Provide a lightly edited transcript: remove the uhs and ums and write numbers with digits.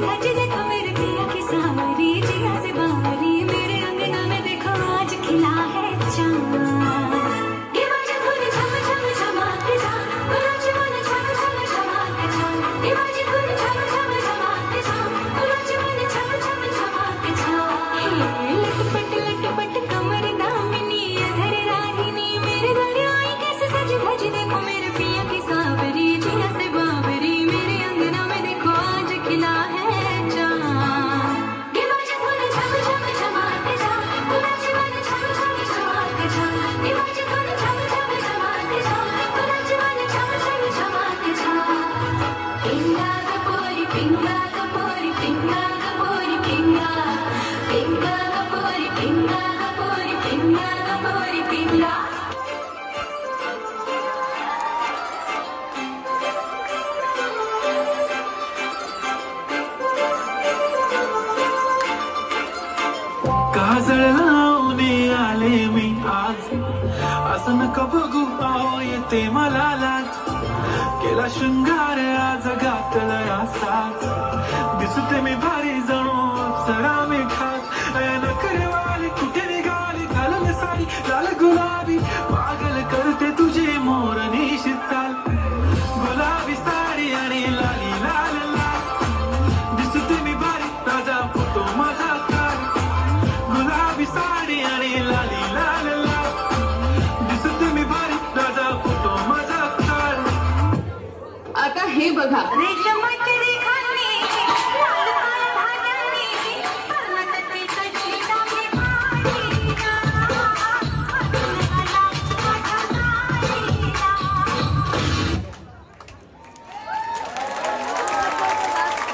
धज देखो मेरे पिया की सावरी जिया से बावरी मेरे अंगना में देखो आज खिला है चांद ये बाजे धुन झम झम झमाके जा गुलाची मन झम झम झमाके जा ये बाजे धुन झम झम झमाके जा गुलाची मन झम झम झमाके जा हे लटपट कमर दामिनी अधर रागिनी मेरे घर आई कैसे सज धज देखो मेरे पिया की सावरी जिया से बावरी मेरे अंगना में देखो आज खिला है चांद ये बाजे धुन झम झम झमाके जा गुलाची मन झम झम झमाके जा ये बाजे धुन झम झम झमाके जा गुलाची मन झम झम झमाके जा पिंगा गपोरी पिंगा गपोरी पिंगा गपोरी पिंगा पिंगा गपोरी पिंगा गपोरी पिंगा गपोरी पिंगा काजळ लावणे आले मी आज असं नका बघू पाव येते मला लाज केला शृंगार आज घातला साज दिसते मी भारी जणू अप्सरा मी खास अयन करवाली कुठे निघाली घालून साडी लाल गुलाबी पागल करते तुझे मोर निशित चाल गुलाबी साडी आणि लाली लाल लाल दिसते मी भारी ताजा फोटो माझा गुलाबी साडी आणि लाली लाल लाल दिसते मी भारी ताजा फोटो माझा कार आता हे बघा